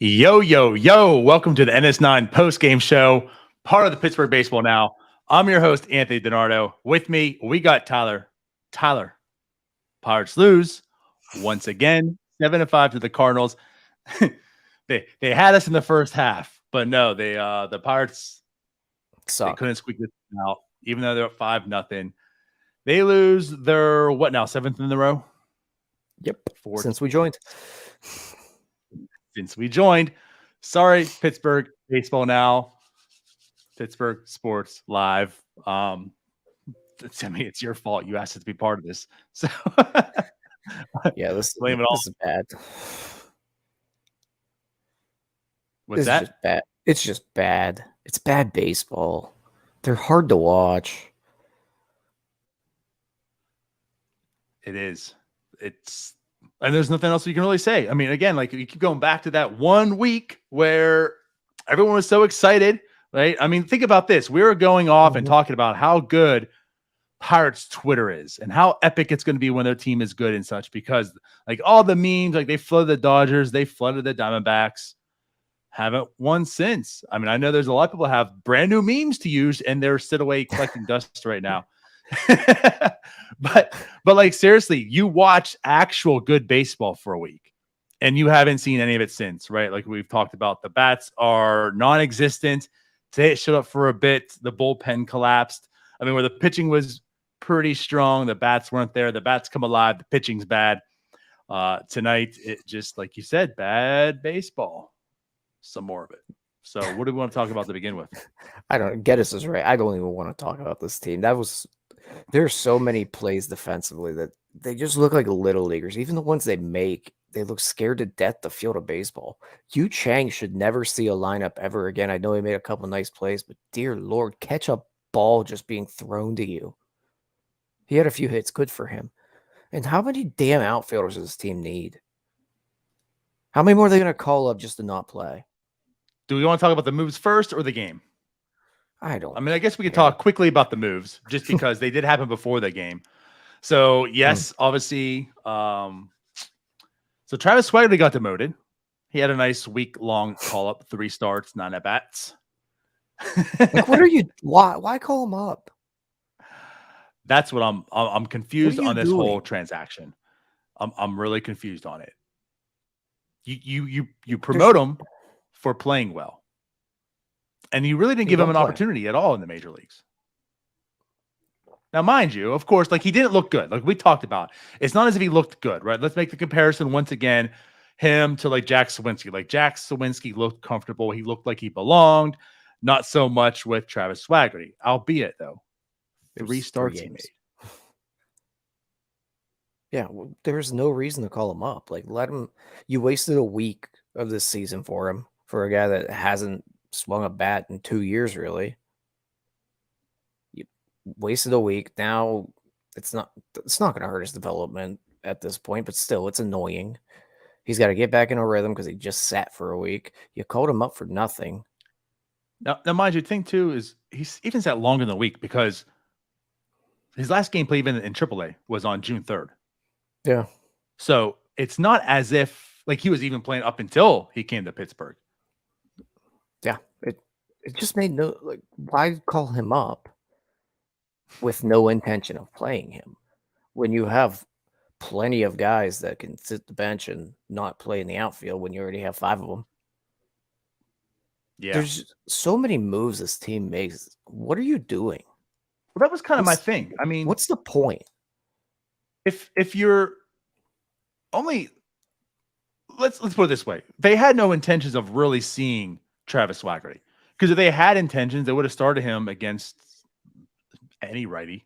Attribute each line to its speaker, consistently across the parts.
Speaker 1: Yo, yo, yo. Welcome to the NS9 Postgame show, part of the Pittsburgh Baseball Now. I'm your host, Anthony DiNardo. With me, we got Tyler. Tyler, Pirates lose once again, 7-5 to the Cardinals. They had us in the first half, but no, the Pirates they couldn't squeak this out, even though they're up 5-0. They lose their, what now, 7th in a row?
Speaker 2: Yep, since we joined.
Speaker 1: Sorry, Pittsburgh Baseball Now, Pittsburgh Sports Live. I mean, it's your fault. You asked us to be part of this. So
Speaker 2: yeah, this
Speaker 1: blame it all.
Speaker 2: This is bad.
Speaker 1: What's that?
Speaker 2: Just bad. It's just bad. It's bad baseball. They're hard to watch.
Speaker 1: It is. And there's nothing else you can really say. I mean, again, like you keep going back to that 1 week where everyone was so excited, right? I mean, think about this. We were going off and talking about how good Pirates Twitter is and how epic it's going to be when their team is good and such, because like all the memes, like they flooded the Dodgers, they flooded the Diamondbacks, haven't won since. I mean, I know there's a lot of people have brand new memes to use and they're sit away collecting dust right now. but like seriously, you watch actual good baseball for a week and you haven't seen any of it since, right? Like we've talked about, the bats are non-existent. Today it showed up for a bit. The bullpen collapsed. I mean, where the pitching was pretty strong, the bats weren't there. The bats come alive, the pitching's bad. Tonight it just, like you said, bad baseball. Some more of it. So what do we want to talk about to begin with?
Speaker 2: I don't get us is right. I don't even want to talk about this team. There's so many plays defensively that they just look like little leaguers. Even the ones they make, they look scared to death to field a baseball. Yu Chang should never see a lineup ever again. I know he made a couple nice plays, but dear Lord, catch a ball just being thrown to you. He had a few hits, good for him. And how many damn outfielders does this team need? How many more are they going to call up just to not play?
Speaker 1: Do we want to talk about the moves first or the game?
Speaker 2: I
Speaker 1: mean, I guess we could talk quickly about the moves just because they did happen before the game. So, yes, obviously. So Travis Swaggerty got demoted. He had a nice week-long call-up, 3 starts, 9 at-bats.
Speaker 2: Like, what are you – why call him up?
Speaker 1: That's what I'm confused on this whole transaction. I'm really confused on it. You promote him for playing well. And you really didn't give him an opportunity at all in the major leagues. Now, mind you, of course, like he didn't look good. Like we talked about, it's not as if he looked good, right? Let's make the comparison once again, him to like Jack Sawinski. Like Jack Sawinski looked comfortable. He looked like he belonged. Not so much with Travis Swaggerty, albeit though, 3 starts he made.
Speaker 2: Yeah, well, there's no reason to call him up. Like let him. You wasted a week of this season for him, for a guy that hasn't swung a bat in 2 years, really. You wasted a week. Now it's not going to hurt his development at this point, but still, it's annoying. He's got to get back in a rhythm because he just sat for a week. You called him up for nothing.
Speaker 1: Now mind you, thing too is he's even sat longer than a week because his last game played even in AAA was on June 3rd.
Speaker 2: Yeah.
Speaker 1: So it's not as if like he was even playing up until he came to Pittsburgh.
Speaker 2: Yeah, it just made no, like, why call him up with no intention of playing him when you have plenty of guys that can sit the bench and not play in the outfield when you already have 5 of them?
Speaker 1: Yeah.
Speaker 2: There's so many moves this team makes. What are you doing?
Speaker 1: Well, that was kind of my thing. I mean,
Speaker 2: what's the point?
Speaker 1: If you're only, let's put it this way. They had no intentions of really seeing Travis Swaggerty, because if they had intentions, they would have started him against any righty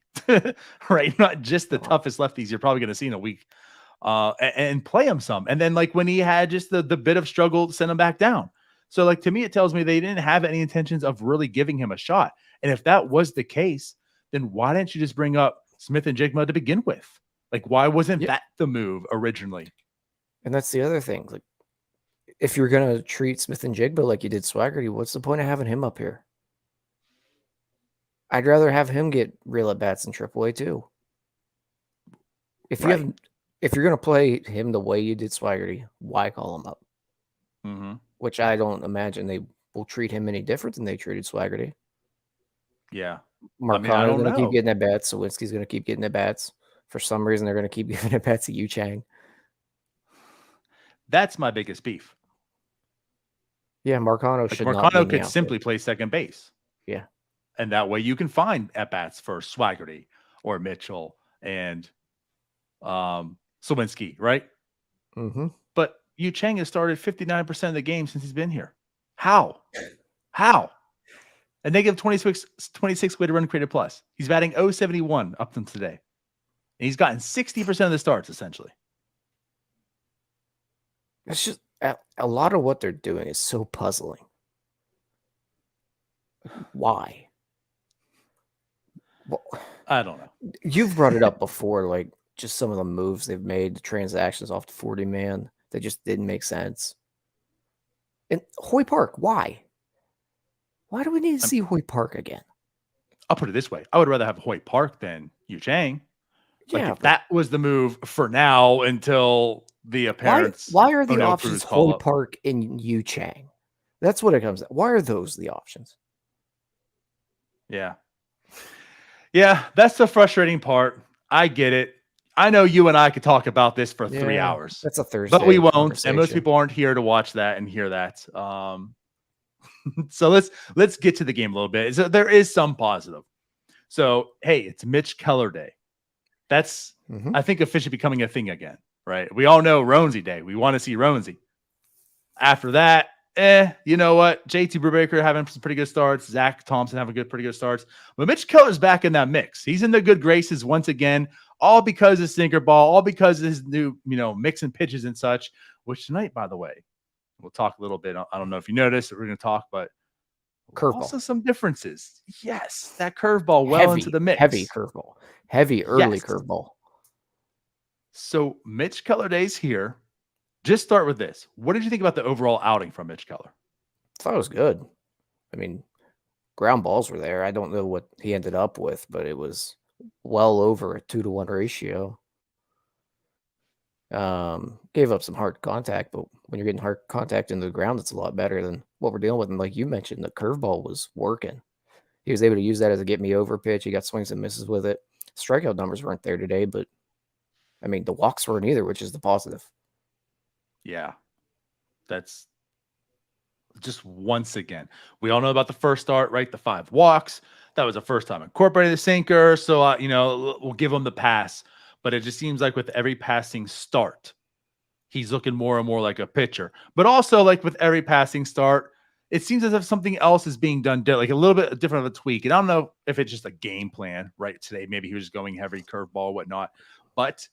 Speaker 1: right? Not just the toughest lefties you're probably going to see in a week, and play him some. And then like when he had just the bit of struggle, send him back down. So like to me, it tells me they didn't have any intentions of really giving him a shot. And if that was the case, then why didn't you just bring up Smith and Jigma to begin with? Like, why wasn't that the move originally?
Speaker 2: And that's the other thing. Like, if you're gonna treat Smith and Jigba like you did Swaggerty, what's the point of having him up here? I'd rather have him get real at bats in AAA too. If you're gonna play him the way you did Swaggerty, why call him up?
Speaker 1: Mm-hmm.
Speaker 2: Which I don't imagine they will treat him any different than they treated Swaggerty.
Speaker 1: Yeah.
Speaker 2: Marcano's going to keep getting at bats. Sawinski's going to keep getting at bats. For some reason, they're going to keep giving at bats to Yu Chang.
Speaker 1: That's my biggest beef.
Speaker 2: Yeah, Marcano should not.
Speaker 1: Marcano could simply play second base.
Speaker 2: Yeah.
Speaker 1: And that way you can find at bats for Swaggerty or Mitchell and Sawinski, right?
Speaker 2: Mm-hmm.
Speaker 1: But Yu Chang has started 59% of the game since he's been here. How? A negative 26 weighted run created plus. He's batting 071 up to today. And he's gotten 60% of the starts, essentially.
Speaker 2: It's just a lot of what they're doing is so puzzling. Why? Well,
Speaker 1: I don't know.
Speaker 2: You've brought it up before, like just some of the moves they've made, the transactions off the 40-man that just didn't make sense. And Hoy Park, why? Why do we need to see Hoy Park again?
Speaker 1: I'll put it this way. I would rather have Hoy Park than Yu Chang. Like if that was the move for now until the appearance.
Speaker 2: Why are the options Hoy Park and Yu Chang? That's what it comes to. Why are those the options?
Speaker 1: Yeah. Yeah, that's the frustrating part. I get it. I know you and I could talk about this for 3 hours.
Speaker 2: That's a Thursday.
Speaker 1: But we won't. And most people aren't here to watch that and hear that. So let's get to the game a little bit. So there is some positive. So, hey, it's Mitch Keller Day. That's, I think, officially becoming a thing again, right? We all know Roansy Day. We want to see Roansy. After that, you know what? JT Brubaker having some pretty good starts. Zack Thompson having pretty good starts. But Mitch Keller's back in that mix. He's in the good graces once again, all because of sinker ball, all because of his new, mix and pitches and such, which tonight, by the way, we'll talk a little bit. I don't know if you noticed that we're going to talk, but
Speaker 2: curveball.
Speaker 1: Also some differences. Yes, that curveball well into the mix.
Speaker 2: Heavy curveball. Heavy early curveball. So
Speaker 1: Mitch Keller Day's here. Just start with this. What did you think about the overall outing from Mitch Keller?
Speaker 2: I thought it was good. I mean, ground balls were there. I don't know what he ended up with, but it was well over a 2-to-1 ratio. Gave up some hard contact, but when you're getting hard contact into the ground, it's a lot better than what we're dealing with. And like you mentioned, the curveball was working. He was able to use that as a get me over pitch. He got swings and misses with it. Strikeout numbers weren't there today, but I mean, the walks weren't either, which is the positive.
Speaker 1: Yeah, that's just once again. We all know about the first start, right? The 5 walks. That was the first time incorporating the sinker. So, we'll give him the pass. But it just seems like with every passing start, he's looking more and more like a pitcher. But also, like with every passing start, it seems as if something else is being done, like a little bit different of a tweak. And I don't know if it's just a game plan, right? Today, maybe he was just going heavy curveball, whatnot. But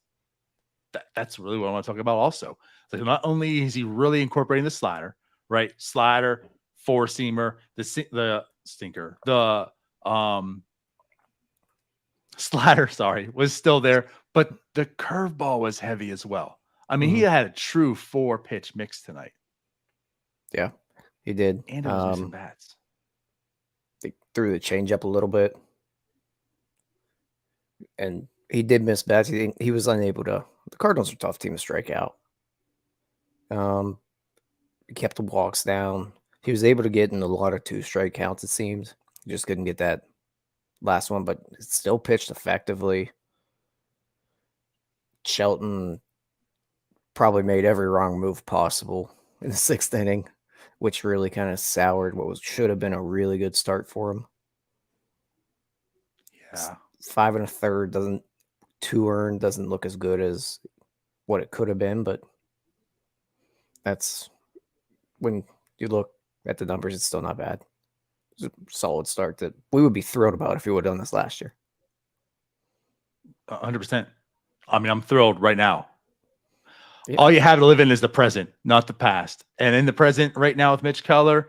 Speaker 1: that's really what I want to talk about also. Like not only is he really incorporating the slider, right? Slider, 4-seamer, the stinker, the slider, was still there, but the curveball was heavy as well. I mean, he had a true 4-pitch mix tonight.
Speaker 2: Yeah, he did.
Speaker 1: And it was missing bats.
Speaker 2: They threw the changeup a little bit. And he did miss bats. He was unable to. The Cardinals are a tough team to strike out. He kept the walks down. He was able to get in a lot of 2-strike counts, it seems. He just couldn't get that last one, but it still pitched effectively. Shelton probably made every wrong move possible in the 6th inning, which really kind of soured what should have been a really good start for him.
Speaker 1: Yeah.
Speaker 2: 5 1/3 2 earned doesn't look as good as what it could have been, but that's when you look at the numbers, it's still not bad. It's a solid start that we would be thrilled about if he would have done this last year.
Speaker 1: 100%. I mean, I'm thrilled right now.
Speaker 2: Yeah.
Speaker 1: All you have to live in is the present, not the past. And in the present right now with Mitch Keller,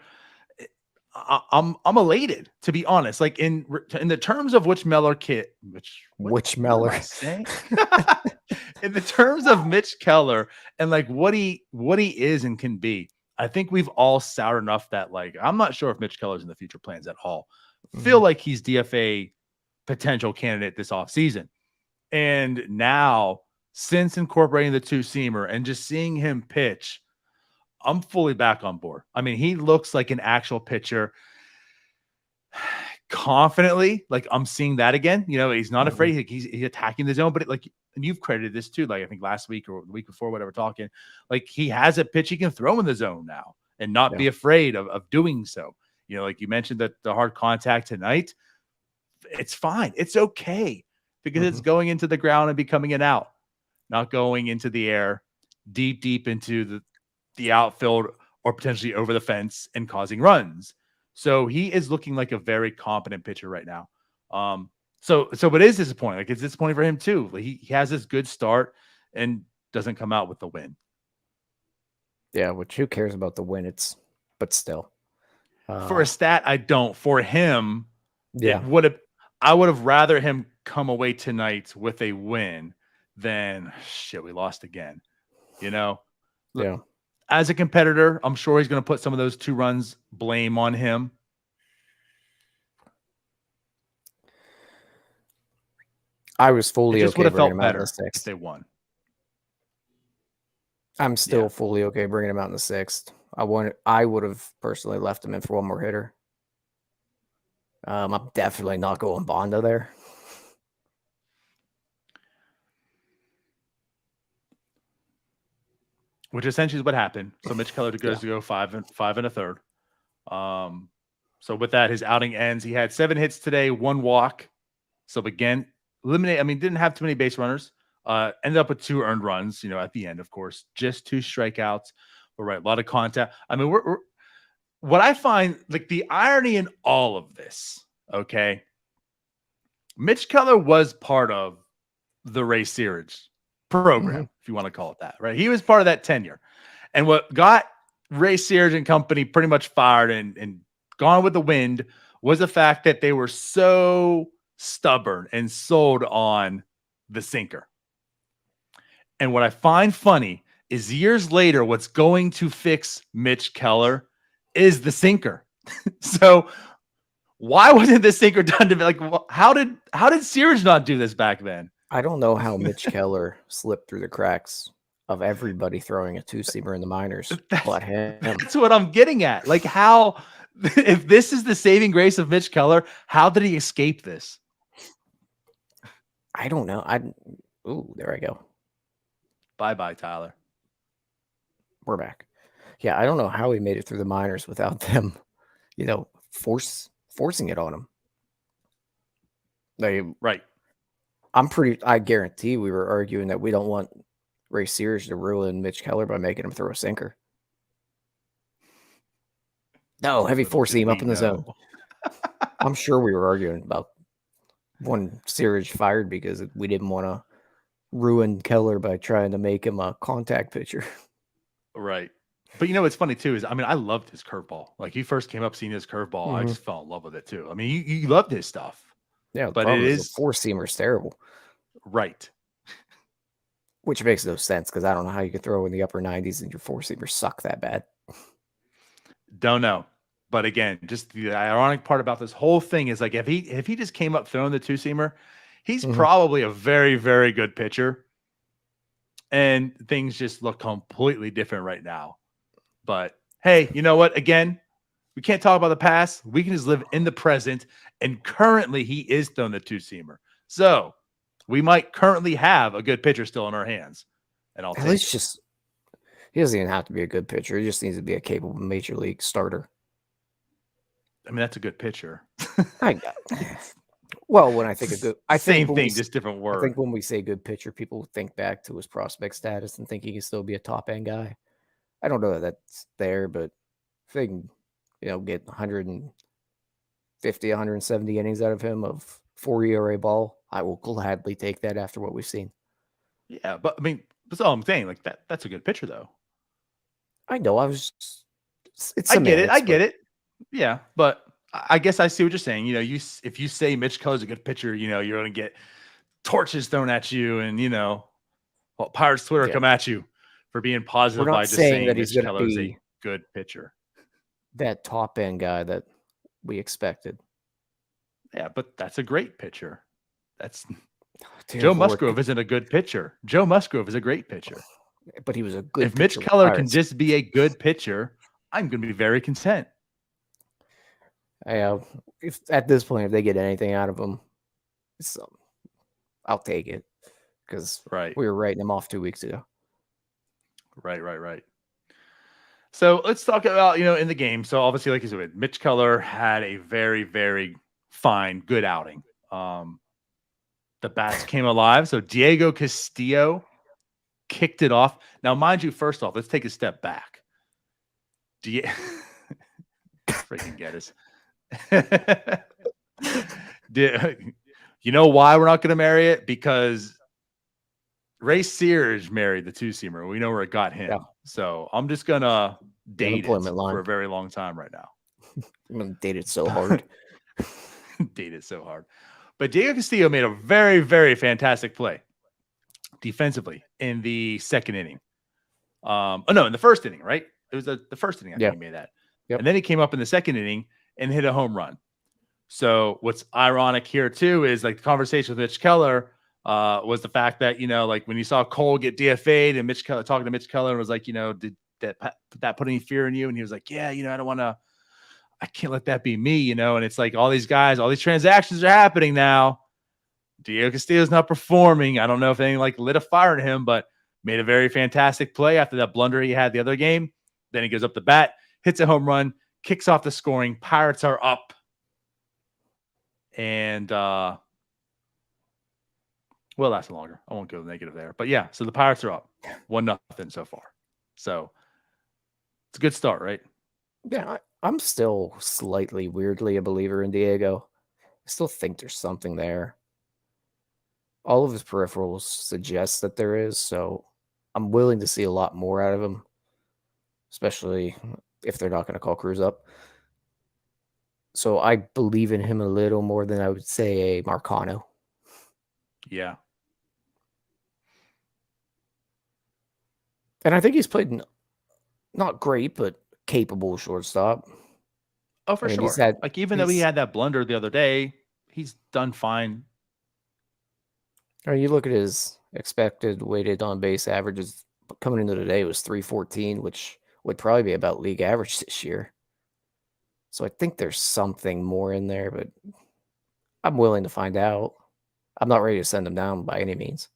Speaker 1: I'm elated, to be honest. Like in the terms of which Meller kit,
Speaker 2: Which
Speaker 1: what am
Speaker 2: Meller?
Speaker 1: I saying? In the terms of Mitch Keller and like what he is and can be, I think we've all soured enough that like I'm not sure if Mitch Keller's in the future plans at all. Feel like he's DFA potential candidate this offseason. And now, since incorporating the two-seamer and just seeing him pitch, I'm fully back on board. I mean, he looks like an actual pitcher confidently. Like I'm seeing that again. You know, he's not afraid. He's attacking the zone, but and you've credited this too. Like I think last week or the week before, whatever, talking, like he has a pitch he can throw in the zone now and not be afraid of doing so. You know, like you mentioned that the hard contact tonight, it's fine. It's okay because it's going into the ground and becoming an out, not going into the air, deep into the outfield or potentially over the fence and causing runs. So he is looking like a very competent pitcher right now. So it is disappointing. Like it's disappointing for him too. Like he has this good start and doesn't come out with the win.
Speaker 2: Yeah, which who cares about the win? But still.
Speaker 1: For a stat, I don't. For him,
Speaker 2: yeah,
Speaker 1: I would have rather him come away tonight with a win than shit. We lost again. You know.
Speaker 2: Yeah.
Speaker 1: As a competitor, I'm sure he's going to put some of those 2 runs blame on him.
Speaker 2: I was fully
Speaker 1: it just
Speaker 2: okay
Speaker 1: would have
Speaker 2: bringing
Speaker 1: felt
Speaker 2: him out in
Speaker 1: better
Speaker 2: the
Speaker 1: if
Speaker 2: 6th.
Speaker 1: they won.
Speaker 2: I'm still fully okay bringing him out in the 6th. I would have personally left him in for one more hitter. I'm definitely not going Banda there.
Speaker 1: Which essentially is what happened. So Mitch Keller goes to go 5 and 1/3. So with that, his outing ends. He had 7 hits today, 1 walk. So again, didn't have too many base runners. Ended up with 2 earned runs, at the end, of course, just 2 strikeouts. But right, a lot of contact. I mean, we're what I find like the irony in all of this, okay? Mitch Keller was part of the Ray Searage program, if you want to call it that, right? He was part of that tenure. And what got Ray Searage and company pretty much fired and gone with the wind was the fact that they were so stubborn and sold on the sinker. And what I find funny is years later, what's going to fix Mitch Keller is the sinker. So why wasn't the sinker done to be like, how did Searage not do this back then?
Speaker 2: I don't know how Mitch Keller slipped through the cracks of everybody throwing a 2-seamer in the minors but him.
Speaker 1: That's what I'm getting at. Like how, if this is the saving grace of Mitch Keller, how did he escape this?
Speaker 2: I don't know. Ooh, there I go.
Speaker 1: Bye-bye, Tyler.
Speaker 2: We're back. Yeah, I don't know how he made it through the minors without them, forcing it on him.
Speaker 1: Right.
Speaker 2: I guarantee we were arguing that we don't want Ray Searage to ruin Mitch Keller by making him throw a sinker. No, heavy 4-seam up in the zone. I'm sure we were arguing about one Searage fired because we didn't want to ruin Keller by trying to make him a contact pitcher.
Speaker 1: Right. But it's funny too is, I loved his curveball. Like he first came up seeing his curveball. I just fell in love with it too. I mean, you loved his stuff.
Speaker 2: Yeah,
Speaker 1: but it is
Speaker 2: the 4-seamer's terrible.
Speaker 1: Right.
Speaker 2: Which makes no sense because I don't know how you could throw in the upper 90s and your 4-seamer suck that bad.
Speaker 1: Don't know. But again, just the ironic part about this whole thing is like if he just came up throwing the 2-seamer, he's probably a very, very good pitcher. And things just look completely different right now. But hey, you know what? Again, we can't talk about the past. We can just live in the present. And currently, he is throwing the 2-seamer. So we might currently have a good pitcher still in our hands. And I'll take it.
Speaker 2: He doesn't even have to be a good pitcher. He just needs to be a capable major league starter.
Speaker 1: I mean, that's a good pitcher.
Speaker 2: Well, when I think of good,
Speaker 1: same thing, just different word.
Speaker 2: I think when we say good pitcher, people think back to his prospect status and think he can still be a top end guy. I don't know that that's there, but if they can, get 150, 170 innings out of him of 4 ERA ball, I will gladly take that after what we've seen.
Speaker 1: Yeah, but I mean, that's all I'm saying. Like that's a good pitcher, though.
Speaker 2: I know. It's
Speaker 1: I get it. I
Speaker 2: semantics, but
Speaker 1: get it. Yeah, but I guess I see what you're saying. If you say Mitch Keller's a good pitcher, you're going to get torches thrown at you, and Pirates Twitter
Speaker 2: yeah,
Speaker 1: come at you for being
Speaker 2: we're
Speaker 1: positive by
Speaker 2: not
Speaker 1: just
Speaker 2: saying
Speaker 1: saying
Speaker 2: that he's
Speaker 1: Mitch
Speaker 2: going to
Speaker 1: Keller is a
Speaker 2: be
Speaker 1: good pitcher.
Speaker 2: that top end guy that we expected.
Speaker 1: Yeah, but that's a great pitcher. That's
Speaker 2: Dear
Speaker 1: Joe
Speaker 2: Lord,
Speaker 1: Musgrove isn't a good pitcher. Joe Musgrove is a great pitcher.
Speaker 2: but he was a good
Speaker 1: If Mitch
Speaker 2: pitcher with
Speaker 1: Keller can
Speaker 2: Pirates.
Speaker 1: just be a good pitcher, I'm going to be very content.
Speaker 2: If at this point, if they get anything out of him, I'll take it because
Speaker 1: Right.
Speaker 2: we were writing him off 2 weeks ago.
Speaker 1: Right. So let's talk about, in the game. So obviously, like you said, Mitch Keller had a very, very fine, good outing. The bats came alive. So Diego Castillo kicked it off. Now, mind you, first off, let's take a step back. Freaking get us. You know why we're not going to marry it? Because Ray Sears married the two-seamer. We know where it got him. Yeah. So I'm just going to date it for a very long time right now.
Speaker 2: I'm going to date it so hard.
Speaker 1: Date it so hard. But Diego Castillo made a very, very fantastic play defensively in the second inning. In the first inning, right? It was the first inning. I think he made that. Yep. And then he came up in the second inning and hit a home run. So what's ironic here too is like the conversation with Mitch Keller was the fact that, like when you saw Cole get DFA'd and Mitch Keller talking to Mitch Keller was like, did that put any fear in you? And he was like, yeah, I can't let that be me, and it's like all these guys, all these transactions are happening now. Diego Castillo's not performing. I don't know if anything lit a fire in him, but made a very fantastic play after that blunder he had the other game. Then he goes up the bat, hits a home run, kicks off the scoring. Pirates are up. And well, that's longer. I won't go negative there. But yeah, so the Pirates are up 1-0 so far. So it's a good start, right?
Speaker 2: Yeah, I'm still slightly weirdly a believer in Diego. I still think there's something there. All of his peripherals suggest that there is, so I'm willing to see a lot more out of him, especially if they're not going to call Cruz up. So I believe in him a little more than I would say a Marcano.
Speaker 1: Yeah.
Speaker 2: And I think he's played not great, but capable shortstop.
Speaker 1: Oh, for sure. Even though he had that blunder the other day, he's done fine.
Speaker 2: You look at his expected weighted on base averages coming into today was 314, which would probably be about league average this year. So I think there's something more in there, but I'm willing to find out. I'm not ready to send him down by any means.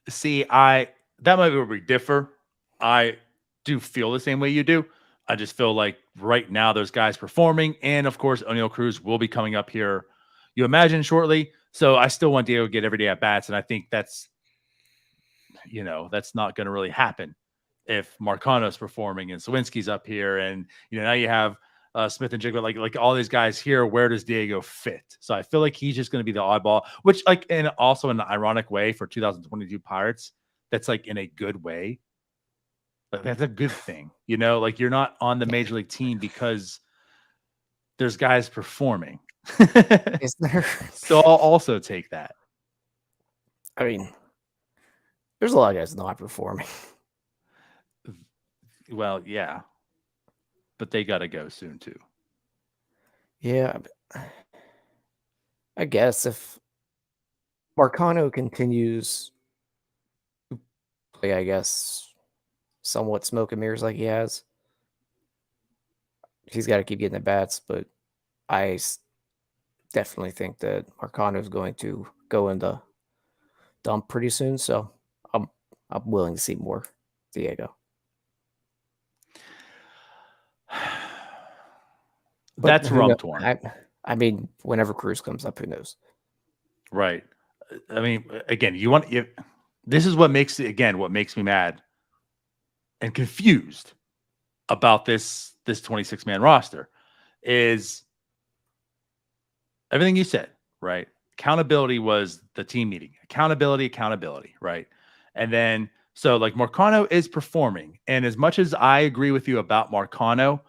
Speaker 1: See, that might be where we differ. I do feel the same way you do. I just feel like right now there's guys performing, and of course O'Neal Cruz will be coming up here, you imagine, shortly. So I still want Diego to get every day at bats, and I think that's not going to really happen if Marcano's performing and Sawinski's up here, and now you have Smith and Jigba, like all these guys here. Where does Diego fit? So I feel like he's just going to be the oddball, which and also in an ironic way for 2022 Pirates, that's in a good way. That's a good thing, you're not on the major league team because there's guys performing.
Speaker 2: Is there?
Speaker 1: So I'll also take that.
Speaker 2: I mean, there's a lot of guys not performing.
Speaker 1: Well, yeah, but they got to go soon too.
Speaker 2: Yeah, I guess if Marcano continues to play, I guess, somewhat smoke and mirrors like he has, he's got to keep getting the bats, but I definitely think that Marcano is going to go in the dump pretty soon, so I'm willing to see more Diego.
Speaker 1: That's where I'm torn.
Speaker 2: I mean, whenever Cruz comes up, who knows? Right.
Speaker 1: I mean, again, this is what makes me mad and confused about this 26-man roster is everything you said. right? Accountability was the team meeting. Accountability, right? And then, so like Marcano is performing. And as much as I agree with you about Marcano,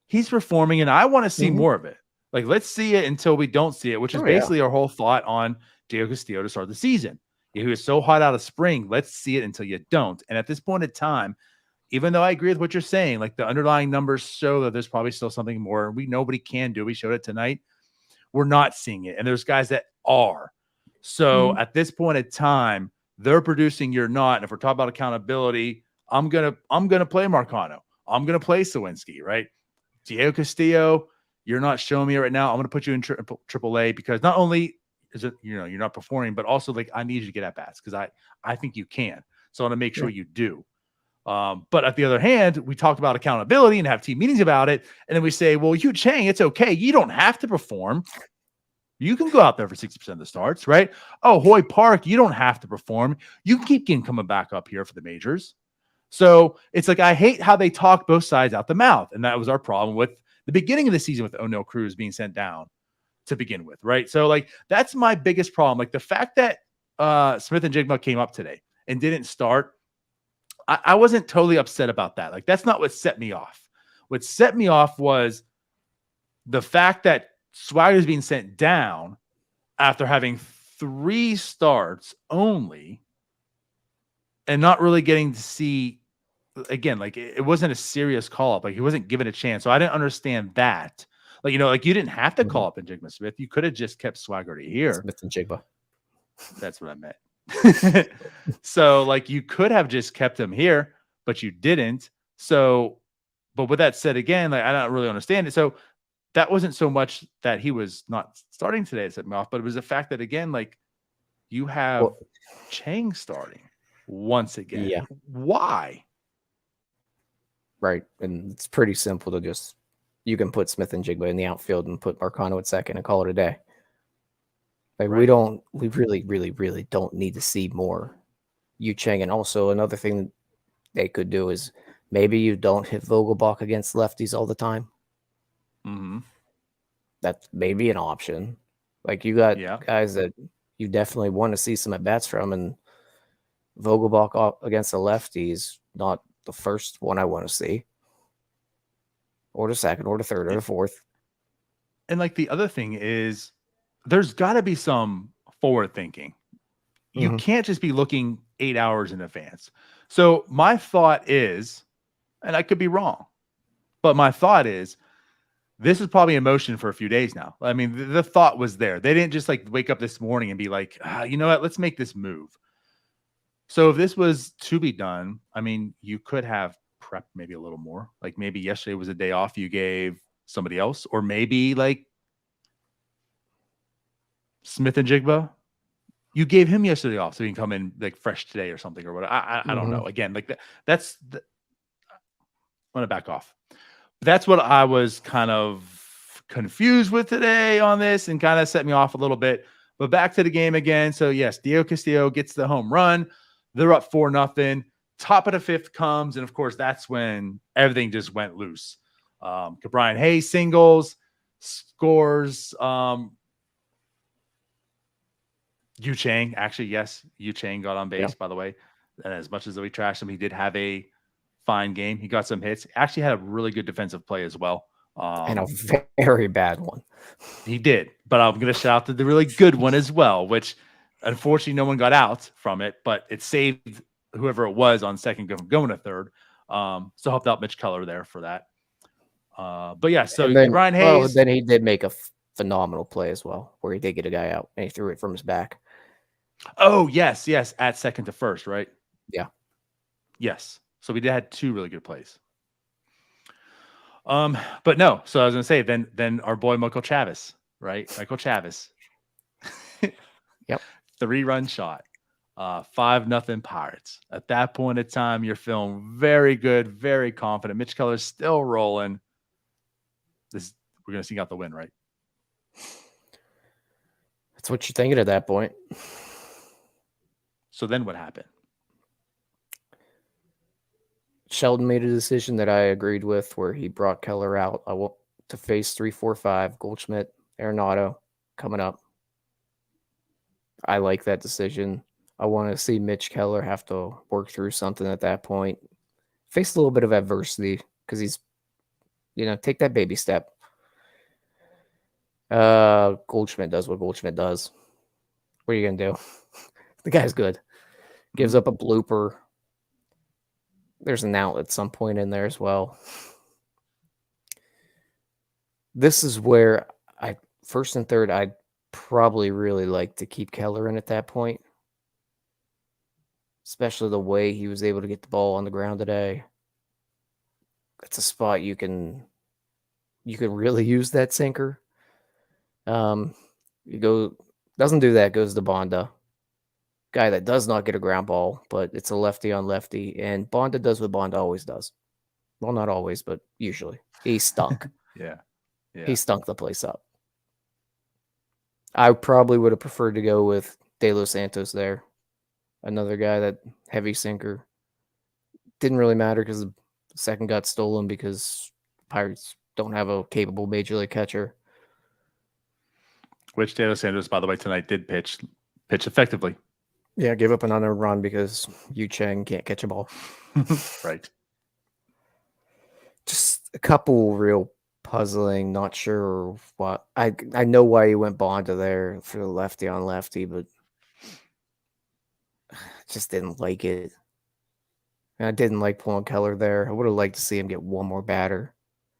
Speaker 1: he's performing and I want to see more of it. Like, let's see it until we don't see it, which is basically our whole thought on Diego Castillo to start the season. He was so hot out of spring. Let's see it until you don't. And at this point in time, even though I agree with what you're saying, like the underlying numbers show that there's probably still something more nobody can do. We showed it tonight. We're not seeing it. And there's guys that are. So at this point in time, they're producing, you're not. And if we're talking about accountability, I'm gonna play Marcano. I'm gonna play Sawinski, right? Diego Castillo, you're not showing me right now. I'm gonna put you in triple A because not only is it, you're not performing, but also like I need you to get at bats because I think you can. So I want to make sure you do. But at the other hand, we talked about accountability and have team meetings about it. And then we say, well, Yu Chang, it's okay. You don't have to perform. You can go out there for 60% of the starts, right? Oh, Hoy Park, you don't have to perform. You can keep coming back up here for the majors. So it's like, I hate how they talk both sides out the mouth. And that was our problem with the beginning of the season with O'Neal Cruz being sent down to begin with, right? So like, that's my biggest problem. Like the fact that Smith and Jigma came up today and didn't start, I wasn't totally upset about that. Like, that's not what set me off. What set me off was the fact that Swagger's being sent down after having 3 starts only and not really getting to see, again, like it wasn't a serious call up. Like he wasn't given a chance. So I didn't understand that. Like, like you didn't have to call up in Jigma Smith. You could have just kept Swagger here.
Speaker 2: Smith and Jigba.
Speaker 1: That's what I meant. So like you could have just kept him here, but you didn't. So, but with that said, again, like I don't really understand it. So that wasn't so much that he was not starting today that set me off, but it was the fact that again, like you have Chang starting once again.
Speaker 2: Yeah.
Speaker 1: Why?
Speaker 2: Right. And it's pretty simple to just, you can put Smith and Jigba in the outfield and put Marcano at second and call it a day. Like we really, really, really don't need to see more Yu Chang. And also another thing they could do is maybe you don't hit Vogelbach against lefties all the time. That's maybe an option. Like you got guys that you definitely want to see some at bats from, and Vogelbach against the lefties, not the first one I want to see, or the second, or the third, or the fourth.
Speaker 1: And like the other thing is, there's got to be some forward thinking. You can't just be looking 8 hours in advance. So my thought is, and I could be wrong, but my thought is, this is probably in motion for a few days now. I mean, the thought was there. They didn't just like wake up this morning and be like, you know what, let's make this move. So if this was to be done, I mean, you could have prepped maybe a little more. Like maybe yesterday was a day off you gave somebody else, or maybe like Smith and Jigba, you gave him yesterday off so he can come in like fresh today or something or whatever. I don't know. Again, like that's I'm gonna back off. That's what I was kind of confused with today on this and kind of set me off a little bit. But back to the game again. So yes, Diego Castillo gets the home run. They're up 4-0. Top of the 5th comes, and of course that's when everything just went loose. Brian Hayes singles, scores. Yu Chang, actually, yes, Yu Chang got on base, by the way. And as much as we trashed him, he did have a fine game. He got some hits. Actually had a really good defensive play as well.
Speaker 2: And a very bad one.
Speaker 1: He did. But I'm going to shout out to the really good one as well, which unfortunately no one got out from it, but it saved whoever it was on second going to third. So helped out Mitch Keller there for that. But yeah, so then, Brian Hayes.
Speaker 2: Well, then he did make a phenomenal play as well, where he did get a guy out and he threw it from his back.
Speaker 1: Oh, yes, at second to first, right?
Speaker 2: Yeah.
Speaker 1: Yes. So we had 2 really good plays. But no, so I was gonna say then our boy Michael Chavis, right? Michael Chavis.
Speaker 2: Yep.
Speaker 1: 3-run shot. 5-0 Pirates. At that point in time, you're feeling very good, very confident. Mitch Keller's still rolling. We're gonna sing out the win, right?
Speaker 2: That's what you're thinking at that point.
Speaker 1: So then what happened?
Speaker 2: Sheldon made a decision that I agreed with, where he brought Keller out. I want to face 3, 4, 5, Goldschmidt, Arenado coming up. I like that decision. I want to see Mitch Keller have to work through something at that point, face a little bit of adversity because he's, take that baby step. Goldschmidt does what Goldschmidt does. What are you gonna do? The guy's good. Gives up a blooper. There's an out at some point in there as well. This is where first and third, I'd probably really like to keep Keller in at that point. Especially the way he was able to get the ball on the ground today. It's a spot you can really use that sinker. Doesn't do that, goes to Banda. Guy that does not get a ground ball, but it's a lefty on lefty, and Banda does what Banda always does. Well, not always, but usually. He stunk.
Speaker 1: Yeah.
Speaker 2: He stunk the place up. I probably would have preferred to go with De La Santos there. Another guy that heavy sinker. Didn't really matter because the second got stolen because Pirates don't have a capable major league catcher.
Speaker 1: Which De La Santos, by the way, tonight did pitch effectively.
Speaker 2: Yeah, gave up another run because Yu Chang can't catch a ball.
Speaker 1: Right.
Speaker 2: Just a couple real puzzling, not sure what. I know why he went Banda there for the lefty on lefty, but just didn't like it. And I didn't like pulling Keller there. I would have liked to see him get one more batter.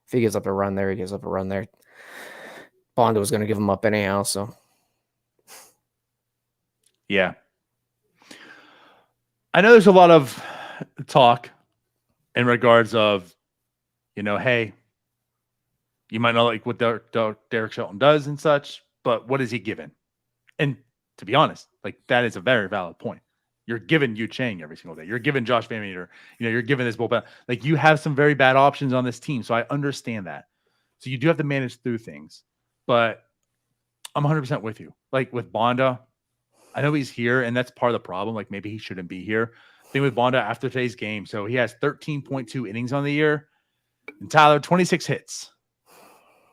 Speaker 2: If he gives up a run there, he gives up a run there. Banda was going to give him up anyhow, so.
Speaker 1: Yeah. I know there's a lot of talk in regards of, hey, you might not like what Derek Shelton does and such, but what is he given? And to be honest, that is a very valid point. You're giving Yu Chang every single day. You're giving Josh Van Meter. You're giving this bullpen. You have some very bad options on this team, so I understand that. So you do have to manage through things. But I'm 100% with you. With Banda, I know he's here, and that's part of the problem. Maybe he shouldn't be here. Thing with Banda after today's game, so he has 13.2 innings on the year, and Tyler 26 hits.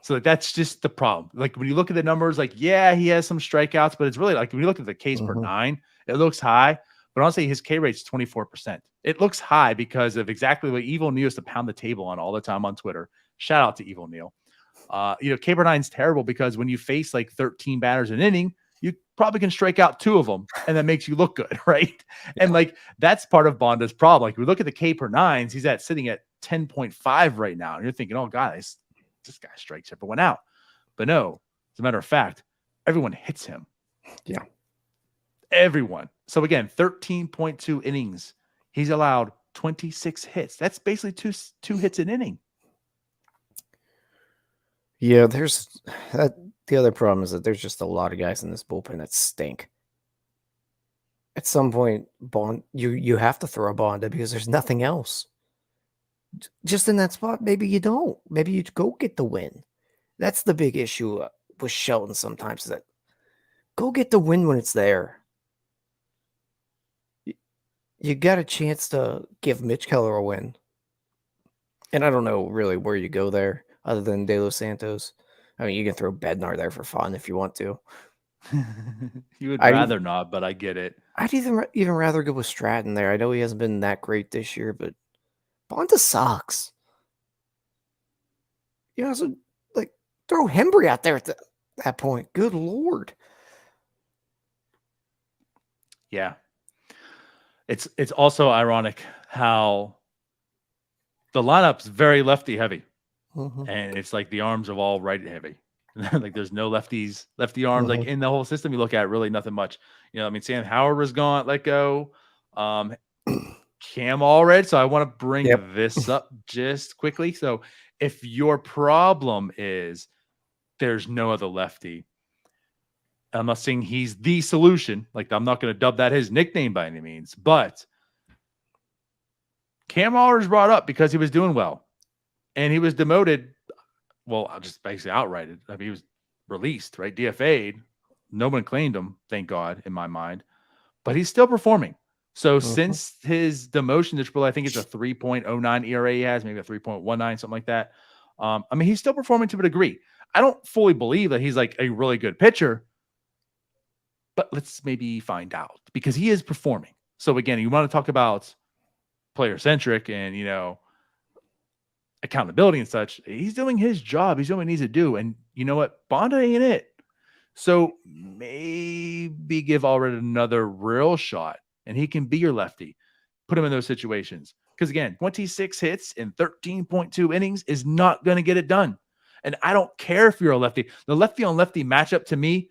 Speaker 1: So that's just the problem. When you look at the numbers, yeah, he has some strikeouts, but it's really when you look at the Ks per 9, it looks high. But honestly, his K rate's 24%. It looks high because of exactly what Evil Neil used to pound the table on all the time on Twitter. Shout out to Evil Neil. K per 9's terrible because when you face 13 batters an inning, you probably can strike out 2 of them, and that makes you look good, right? Yeah. And that's part of Banda's problem. We look at the K per 9s, he's sitting at 10.5 right now, and you're thinking, oh, guys, this guy strikes everyone out. But no, as a matter of fact, everyone hits him.
Speaker 2: Yeah.
Speaker 1: Everyone. So again, 13.2 innings. He's allowed 26 hits. That's basically two hits an inning.
Speaker 2: Yeah, there's that. The other problem is that there's just a lot of guys in this bullpen that stink. At some point, you have to throw a Banda because there's nothing else. Just in that spot, maybe you don't. Maybe you go get the win. That's the big issue with Shelton sometimes, is that go get the win when it's there. You got a chance to give Mitch Keller a win. And I don't know really where you go there other than De Los Santos. I mean, you can throw Bednar there for fun if you want to.
Speaker 1: You would rather not, but I get it.
Speaker 2: I'd even rather go with Stratton there. I know he hasn't been that great this year, but Banda sucks. So throw Hembry out there at that point. Good Lord.
Speaker 1: Yeah. It's also ironic how the lineup's very lefty heavy. Mm-hmm. And it's the arms are all right heavy. There's no lefty arms mm-hmm. In the whole system. You look at really nothing much. Sam Howard was gone, let go. Cam Allred. So I want to bring this up just quickly. So if your problem is there's no other lefty, I'm not saying he's the solution. I'm not going to dub that his nickname by any means, but Cam Allred is brought up because he was doing well. And he was demoted. Well, I'll just basically outrighted. He was released, right? DFA'd. No one claimed him, thank God, in my mind. But he's still performing. So since his demotion to AAA, I think it's a 3.09 ERA he has, maybe a 3.19, something like that. He's still performing to a degree. I don't fully believe that he's a really good pitcher. but let's maybe find out because he is performing. So again, you want to talk about player centric and, accountability and such. He's doing his job. He's doing what he needs to do. And you know what? Banda ain't it. So maybe give Allred another real shot and he can be your lefty. Put him in those situations. Because again, 26 hits in 13.2 innings is not going to get it done. And I don't care if you're a lefty. The lefty on lefty matchup to me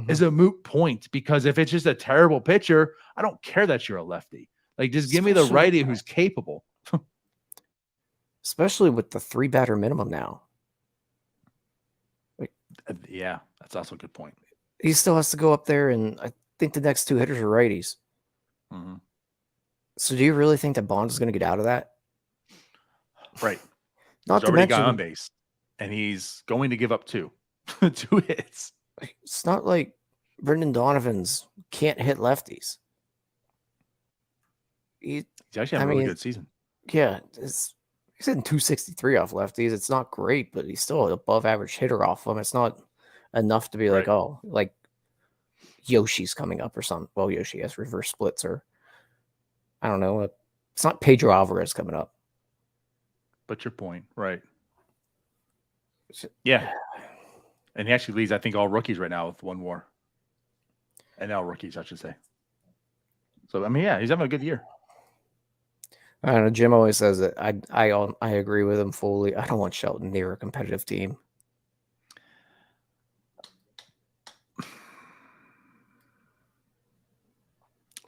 Speaker 1: is a moot point because if it's just a terrible pitcher, I don't care that you're a lefty. Like, just give me the righty who's capable.
Speaker 2: Especially with the 3-batter minimum now.
Speaker 1: Yeah, that's also a good point.
Speaker 2: He still has to go up there, and I think the next 2 hitters are righties.
Speaker 1: Mm-hmm.
Speaker 2: So do you really think that Bond's going to get out of that?
Speaker 1: Right.
Speaker 2: Not
Speaker 1: he's
Speaker 2: to
Speaker 1: already
Speaker 2: mention
Speaker 1: got on base, and he's going to give up 2 hits.
Speaker 2: It's not like Brendan Donovan's can't hit lefties.
Speaker 1: He's actually having a really good season.
Speaker 2: Yeah, he's hitting 263 off lefties. It's not great, but he's still an above average hitter off them. It's not enough to be like, oh, like Yoshi's coming up or something. Well, Yoshi has reverse splits, or I don't know. It's not Pedro Alvarez coming up.
Speaker 1: But your point, right? Yeah. And he actually leads, I think, all rookies right now with 1 WAR. NL rookies, I should say. So, I mean, yeah, he's having a good year.
Speaker 2: I don't know. Jim always says that. I agree with him fully. I don't want Shelton near a competitive team.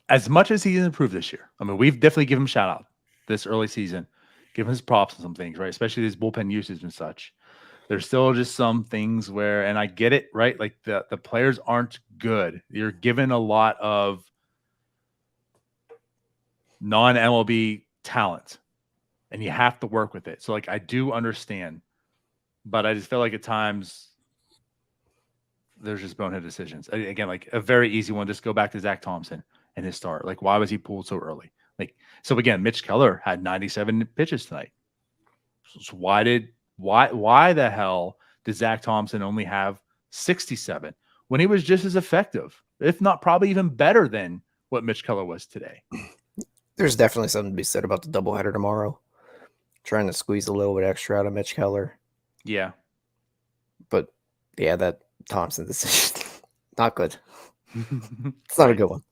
Speaker 1: As much as he's improved this year, I mean, we've definitely given him a shout out this early season, give him his props on some things, right? Especially his bullpen usage and such. There's still just some things where, and I get it, right? Like the players aren't good. You're given a lot of non-MLB talent, and you have to work with it. So, like, I do understand, but I just feel like at times there's just bonehead decisions. Again, like a very easy one. Just go back to Zack Thompson and his start. Like, why was he pulled so early? Like, so again, Mitch Keller had 97 pitches tonight. So why the hell did Zack Thompson only have 67 when he was just as effective, if not probably even better than what Mitch Keller was today?
Speaker 2: There's definitely something to be said about the doubleheader tomorrow. Trying to squeeze a little bit extra out of Mitch Keller.
Speaker 1: Yeah.
Speaker 2: But yeah, that Thompson decision, not good. It's not a good one.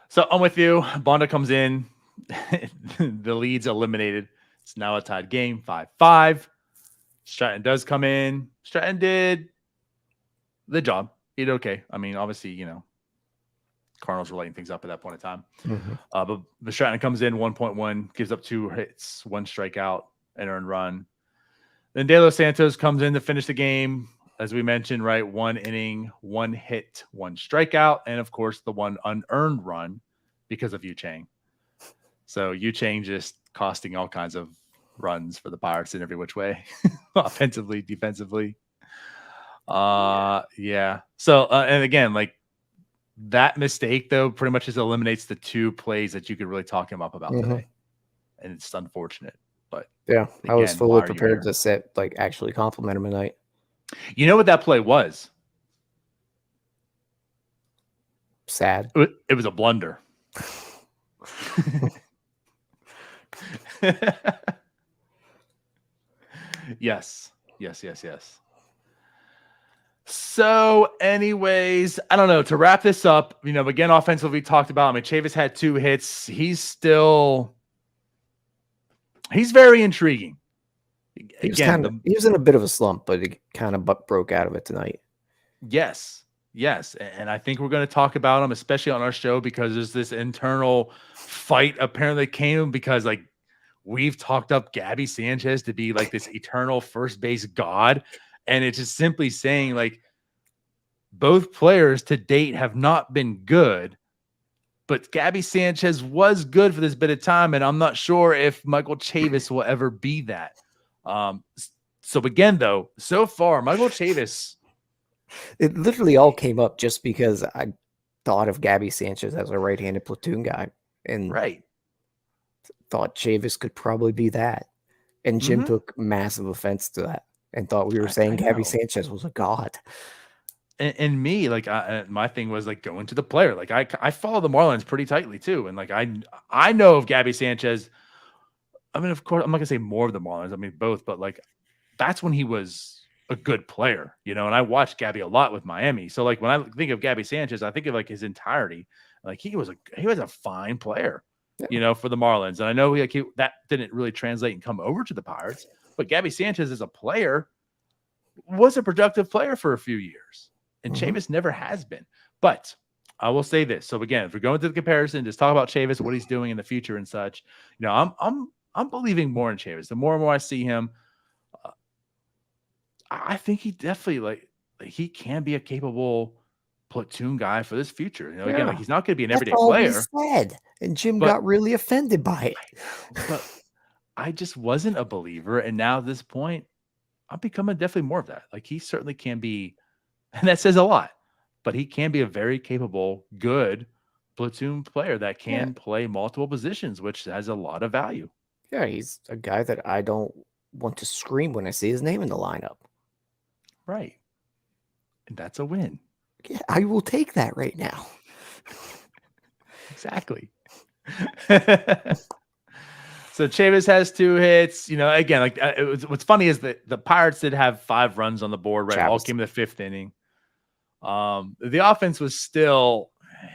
Speaker 1: So I'm with you. Banda comes in. The lead's eliminated. It's now a tied game, 5-5. Stratton does come in. Stratton did the job. He did okay. I mean, obviously, Cardinals were lighting things up at that point in time.
Speaker 2: Mm-hmm.
Speaker 1: But Stratton comes in 1.1, gives up 2 hits, 1 strikeout, an earned run. Then De La Santos comes in to finish the game. As we mentioned, right, 1 inning, 1 hit, 1 strikeout, and of course the 1 unearned run because of Yu Chang. So Yu Chang just costing all kinds of runs for the Pirates in every which way, offensively, defensively. Yeah. So and again, like that mistake though, pretty much just eliminates the 2 plays that you could really talk him up about today, and it's unfortunate. But
Speaker 2: yeah,
Speaker 1: again,
Speaker 2: I was fully prepared to actually compliment him tonight.
Speaker 1: You know what that play was?
Speaker 2: Sad.
Speaker 1: It was a blunder. Yes. So anyways, I don't know. To wrap this up, again, offensively, we talked about, Chavis had 2 hits. He's very intriguing.
Speaker 2: He was in a bit of a slump, but he kind of broke out of it tonight.
Speaker 1: Yes. And I think we're going to talk about him, especially on our show, because there's this internal fight apparently came because like we've talked up Gabby Sanchez to be like this eternal first base god. And it's just simply saying like both players to date have not been good, but Gabby Sanchez was good for this bit of time. And I'm not sure if Michael Chavis will ever be that. So again, though, so far, Michael Chavis.
Speaker 2: It literally all came up just because I thought of Gabby Sanchez as a right-handed platoon guy and thought Chavis could probably be that. And Jim took massive offense to that and thought we were saying Gabby Sanchez was a god.
Speaker 1: and me, like my thing was like going to the player. Like I follow the Marlins pretty tightly too, and like I know of Gabby Sanchez. I mean, of course, I'm not gonna say more of the Marlins. I mean both, but like that's when he was a good player, you know. And I watched Gabby a lot with Miami, so like when I think of Gabby Sanchez, I think of like his entirety. Like he was a fine player,
Speaker 2: Yeah.
Speaker 1: you know, for the Marlins. And I know that didn't really translate and come over to the Pirates, but Gabby Sanchez as a player was a productive player for a few years, and Chavis never has been. But I will say this. So again, if we're going to the comparison, just talk about Chavis, what he's doing in the future and such. You know, I'm believing more in Chavis. The more and more I see him, I think he definitely like he can be a capable platoon guy for this future. You know, again, like he's not going to be an
Speaker 2: That's
Speaker 1: everyday
Speaker 2: all we
Speaker 1: player.
Speaker 2: said, and Jim
Speaker 1: But
Speaker 2: got really offended by it.
Speaker 1: But I just wasn't a believer, and now at this point, I'm becoming definitely more of that. Like he certainly can be, and that says a lot. But he can be a very capable, good platoon player that can play multiple positions, which has a lot of value.
Speaker 2: Yeah, he's a guy that I don't want to scream when I see his name in the lineup.
Speaker 1: Right. And that's a win.
Speaker 2: Yeah, I will take that right now.
Speaker 1: Exactly. So Chavis has 2 hits. You know, again, like what's funny is that the Pirates did have 5 runs on the board, right? All came in the 5th inning. The offense was still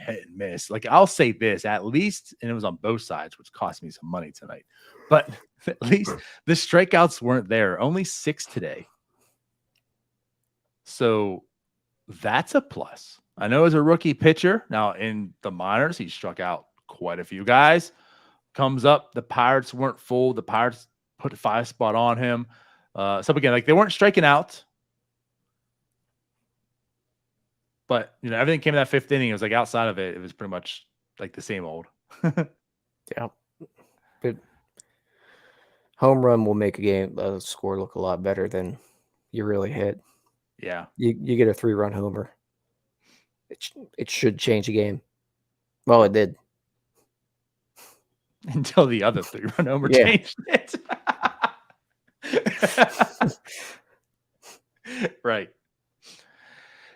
Speaker 1: hit and miss. Like I'll say this, at least, and it was on both sides, which cost me some money tonight. But at least the strikeouts weren't there. Only 6 today. So that's a plus. I know as a rookie pitcher, now in the minors, he struck out quite a few guys. Comes up, the Pirates weren't full. The Pirates put a 5 spot on him. So again, like they weren't striking out. But, you know, everything came in that 5th inning. It was like outside of it, it was pretty much like the same old.
Speaker 2: Yeah. But home run will make a score look a lot better than you really hit.
Speaker 1: Yeah.
Speaker 2: You get a 3-run homer. It should change the game. Well, it did.
Speaker 1: Until the other 3-run homer changed it. Right.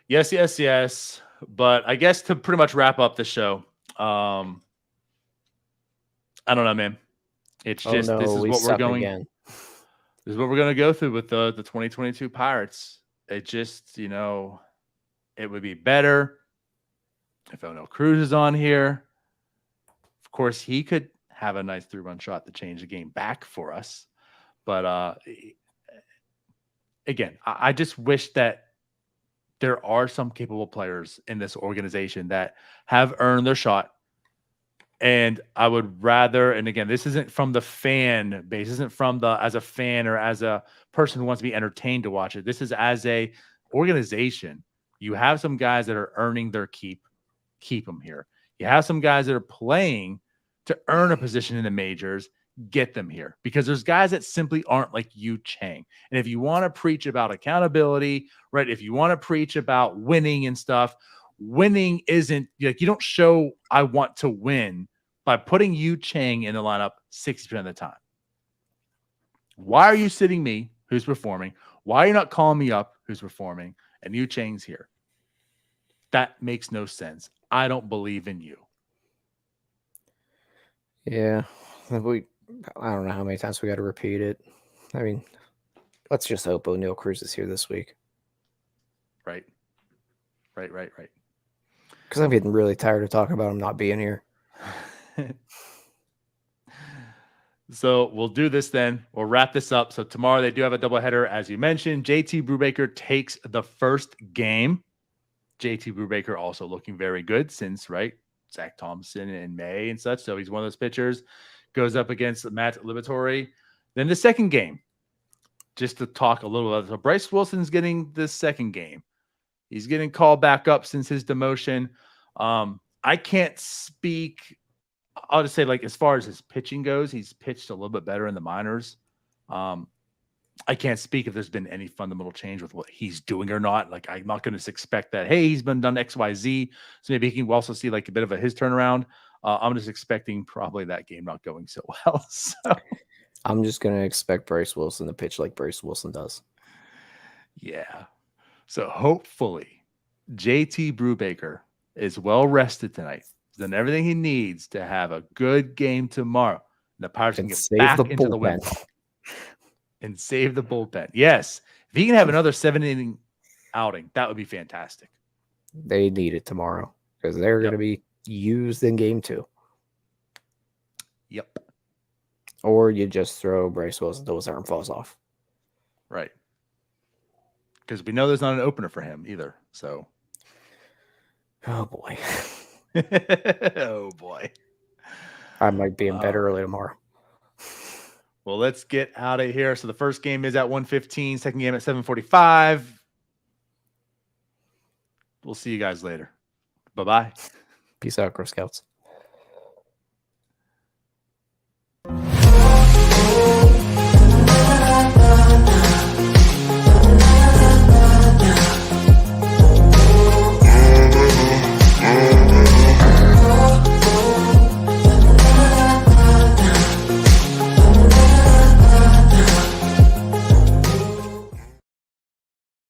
Speaker 1: Yes. But I guess to pretty much wrap up the show, I don't know, man. It's just this is what we're going. Again. This is what we're going to go through with the 2022 Pirates. It just, you know, it would be better if O'Neal Cruz is on here. Of course, he could have a nice 3-run shot to change the game back for us. But again, I just wish that there are some capable players in this organization that have earned their shot. And I would rather, and again, this isn't from the fan base, this isn't from as a fan or as a person who wants to be entertained to watch it. This is as a organization. You have some guys that are earning their keep them here. You have some guys that are playing to earn a position in the majors, get them here, because there's guys that simply aren't like Yu Chang. And if you want to preach about accountability, right? If you want to preach about winning and stuff, winning isn't like, you don't show I want to win by putting Yu Chang in the lineup 60% of the time. Why are you sitting me, who's performing? Why are you not calling me up, who's performing? And Yu Chang's here. That makes no sense. I don't believe in you.
Speaker 2: Yeah. I don't know how many times we got to repeat it. I mean, let's just hope O'Neal Cruz is here this week.
Speaker 1: Right.
Speaker 2: Because I'm getting really tired of talking about him not being here.
Speaker 1: So we'll do this then. We'll wrap this up. So tomorrow they do have a doubleheader, as you mentioned. JT Brubaker takes the first game. JT Brubaker also looking very good since, right, Zack Thompson in May and such. So he's one of those pitchers. Goes up against Matt Liberatore. Then the second game, just to talk a little about it. So Bryce Wilson's getting the second game. He's getting called back up since his demotion. I can't speak. I'll just say, like, as far as his pitching goes, he's pitched a little bit better in the minors. I can't speak if there's been any fundamental change with what he's doing or not. Like, I'm not going to expect that, hey, he's been done X, Y, Z. So maybe he can also see like a bit of his turnaround. I'm just expecting probably that game not going so well. So
Speaker 2: I'm just going to expect Bryce Wilson to pitch like Bryce Wilson does.
Speaker 1: Yeah. So hopefully JT Brubaker is well rested tonight. He's done everything he needs to have a good game tomorrow. The Pirates can
Speaker 2: And
Speaker 1: get
Speaker 2: save
Speaker 1: back
Speaker 2: the
Speaker 1: into the win
Speaker 2: bullpen.
Speaker 1: column and save the bullpen. Yes. If he can have another 7-inning outing, that would be fantastic.
Speaker 2: They need it tomorrow because they're going to be used in game 2.
Speaker 1: Yep.
Speaker 2: Or you just throw Bryce Wilson until his arm falls off.
Speaker 1: Right. Because we know there's not an opener for him either. So.
Speaker 2: Oh, boy.
Speaker 1: Oh, boy.
Speaker 2: I might be in bed early tomorrow.
Speaker 1: Well, let's get out of here. So the first game is at 1:15, second game at 7:45. We'll see you guys later. Bye-bye.
Speaker 2: Peace out, Girl Scouts.